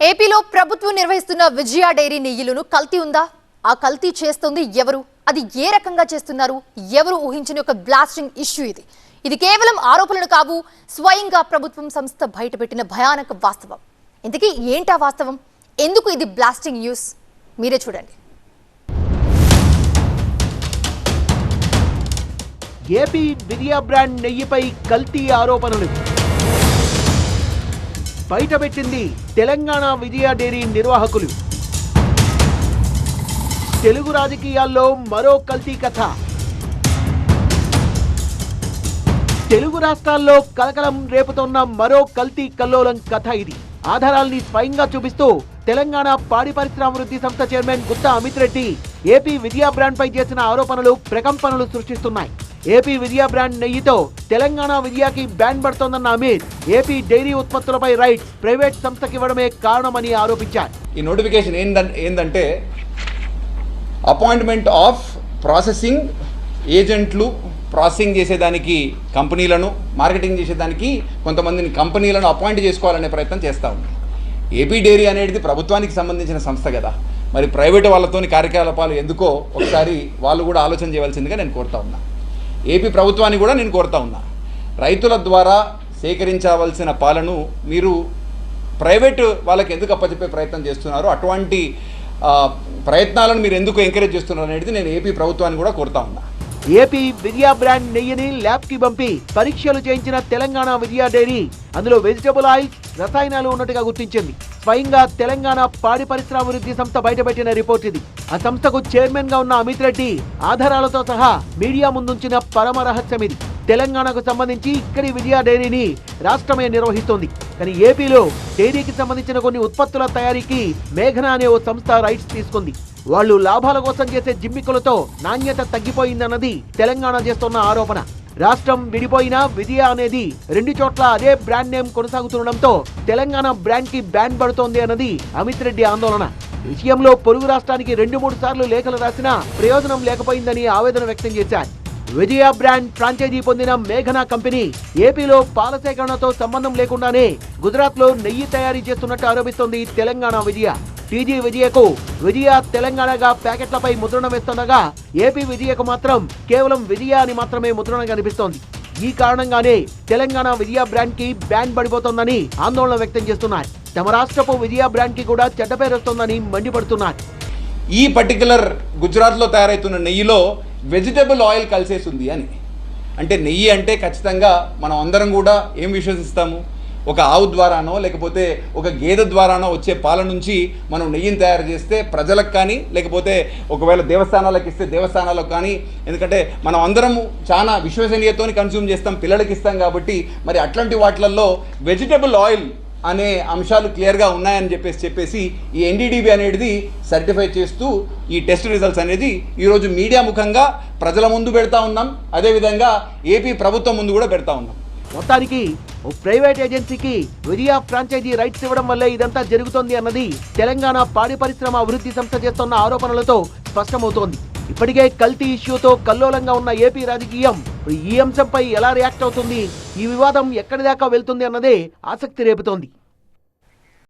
ఏపీలో ప్రభుత్వం నిర్వహిస్తున్న విజయ డైరీ నెయ్యిలను కల్తీ ఉందా? ఆ కల్తీ చేస్తుంది ఎవరు? అది ఏ రకంగా చేస్తున్నారు? ఎవరు ఊహించని ఒక బ్లాస్టింగ్ ఇష్యూ ఇది. ఇది కేవలం ఆరోపణలు కావు, స్వయంగా ప్రభుత్వం సంస్థ బయటపెట్టిన భయానక వాస్తవం. ఇంతకీ ఏంటా వాస్తవం? ఎందుకు ఇది బ్లాస్టింగ్ న్యూస్? మీరే చూడండి. ఏపీ విజయ బ్రాండ్ నెయ్యిపై కల్తీ ఆరోపణలు బయటపెట్టింది తెలంగాణ విజయ డైరీ నిర్వాహకులు. తెలుగు రాజకీయాల్లో మరో కల్తీ కథ. తెలుగు రాష్ట్రాల్లో కలకలం రేపుతోన్న మరో కల్తీ కల్లోలం కథ ఇది. ఆధారాల్ని స్వయంగా చూపిస్తూ తెలంగాణ పాడి పరిశ్రమాభివృద్ధి సంస్థ chairman Gutta Amit Reddy AP Vijaya brand పై చేసిన ఆరోపణలు ప్రకంపనలు సృష్టిస్తున్నాయి. ఏపీ విజయ బ్రాండ్ నెయ్యితో తెలంగాణ విజయకి బ్యాన్ పడుతోందన్న అమిత్ ఏపీ డైరీ ఉత్పత్తులపై రైట్స్ ప్రైవేట్ సంస్థకి ఇవ్వడమే కారణమని ఆరోపించారు. ఈ నోటిఫికేషన్ ఏంటంటే అపాయింట్మెంట్ ఆఫ్ ప్రాసెసింగ్ ఏజెంట్లు, ప్రాసెసింగ్ చేసేదానికి కంపెనీలను, మార్కెటింగ్ చేసేదానికి కొంతమందిని కంపెనీలను అపాయింట్ చేసుకోవాలనే ప్రయత్నం చేస్తూ ఉంది. ఏపీ డైరీ అనేది ప్రభుత్వానికి సంబంధించిన సంస్థ కదా, మరి ప్రైవేటు వాళ్ళతోని కార్యకలాపాలు ఎందుకో ఒకసారి వాళ్ళు కూడా ఆలోచన చేయవలసిందిగా నేను కోరుతా ఉన్నా. ఏపీ ప్రభుత్వాన్ని కూడా నేను కోరుతా ఉన్నా, రైతుల ద్వారా సేకరించవలసిన పాలను మీరు ప్రైవేటు వాళ్ళకి ఎందుకు అప్పచెప్పే ప్రయత్నం చేస్తున్నారు? అటువంటి ప్రయత్నాలను మీరు ఎందుకు ఎంకరేజ్ చేస్తున్నారు అనేది నేను ఏపీ ప్రభుత్వాన్ని కూడా కోరుతా ఉన్నా. ఏపీ విజయ బ్రాండ్ నెయ్యిని ల్యాబ్ కి పంపి పరీక్షలు చేయించిన తెలంగాణ విజయ డైరీ అందులో వెజిటబుల్ ఆయిల్స్, రసాయనాలు ఉన్నట్టుగా గుర్తించింది. స్వయంగా తెలంగాణ పాడి పరిశ్రమాభివృద్ధి సంస్థ బయటపెట్టిన రిపోర్ట్ ఇది. ఆ సంస్థకు చైర్మన్ గా ఉన్న అమిత్ రెడ్డి ఆధారాలతో సహా మీడియా ముందుంచిన పరమ రహస్యం ఇది. తెలంగాణకు సంబంధించి ఇక్కడి విజయ డైరీని రాష్ట్రమే నిర్వహిస్తోంది. కానీ ఏపీలో డైరీకి సంబంధించిన కొన్ని ఉత్పత్తుల తయారీకి మేఘన అనే ఓ సంస్థ రైట్స్ తీసుకుంది. వాళ్ళు లాభాల కోసం చేసే జిమ్మికులతో నాణ్యత తగ్గిపోయిందన్నది తెలంగాణ చేస్తున్న ఆరోపణ. రాష్ట్రం విడిపోయినా విజయ అనేది రెండు చోట్ల అదే బ్రాండ్ నేమ్ కొనసాగుతుండడంతో తెలంగాణ బ్రాండ్ కి బ్యాన్ పడుతోంది అన్నది అమిత్ రెడ్డి ఆందోళన. విషయంలో పొరుగు రాష్ట్రానికి 2-3 సార్లు లేఖలు రాసినా ప్రయోజనం లేకపోయిందని ఆవేదన వ్యక్తం చేశారు. విజయ బ్రాండ్ ఫ్రాంచైజీ పొందిన మేఘనా కంపెనీ ఏపీలో పాల సేకరణతో సంబంధం లేకుండానే గుజరాత్ లో నెయ్యి తయారీ చేస్తున్నట్టు ఆరోపిస్తోంది తెలంగాణ విజయ. టీజీ విజయకు విజయ తెలంగాణగా ప్యాకెట్లపై ముద్రణ వేస్తుండగా ఏపీ విజయకు మాత్రం కేవలం విజయ అని మాత్రమే ముద్రణ కనిపిస్తోంది. ఈ కారణంగానే తెలంగాణ విజయ బ్రాండ్ కి బ్యాన్ పడిపోతోందని ఆందోళన వ్యక్తం చేస్తున్నారు. తమ రాష్ట్రపు విజయ బ్రాండ్ కి కూడా చెడ్డ పేరు వస్తోందని మండిపడుతున్నారు. ఈ పర్టికులర్ గుజరాత్లో తయారవుతున్న నెయ్యిలో వెజిటబుల్ ఆయిల్ కలిసేసి ఉంది అని అంటే, నెయ్యి అంటే ఖచ్చితంగా మనం అందరం కూడా ఏం విశ్వసిస్తాము? ఒక ఆవు ద్వారానో లేకపోతే ఒక గేదె ద్వారానో వచ్చే పాల నుంచి మనం నెయ్యిని తయారు చేస్తే ప్రజలకు కానీ, లేకపోతే ఒకవేళ దేవస్థానాలకు ఇస్తే దేవస్థానాలకు కానీ, ఎందుకంటే మనం అందరము చాలా విశ్వసనీయతోని కన్స్యూమ్ చేస్తాం, పిల్లలకి ఇస్తాం కాబట్టి మరి అట్లాంటి వాటిలలో వెజిటబుల్ ఆయిల్ అనే అంశాలు క్లియర్గా ఉన్నాయని చెప్పేసి ఈ ఎన్డీడీబీ అనేది సర్టిఫై చేస్తూ ఈ టెస్ట్ రిజల్ట్స్ అనేది ఈరోజు మీడియా ముఖంగా ప్రజల ముందు పెడతా ఉన్నాం. అదేవిధంగా ఏపీ ప్రభుత్వం ముందు కూడా పెడతా ఉన్నాం. మొత్తానికి ఓ ప్రైవేట్ ఏజెన్సీకి విజయ ఫ్రాంచైజీ రైట్స్ ఇవ్వడం వల్లే ఇదంతా జరుగుతోంది అన్నది తెలంగాణ పాడి పరిశ్రమ అభివృద్ధి సంస్థ చేస్తున్న ఆరోపణలతో స్పష్టమవుతోంది. ఇప్పటికే కల్తీ ఇష్యూతో కల్లోలంగా ఉన్న ఏపీ రాజకీయం ఈ అంశంపై ఎలా రియాక్ట్ అవుతుంది, ఈ వివాదం ఎక్కడి దాకా వెళ్తుంది అన్నదే ఆసక్తి రేపుతోంది.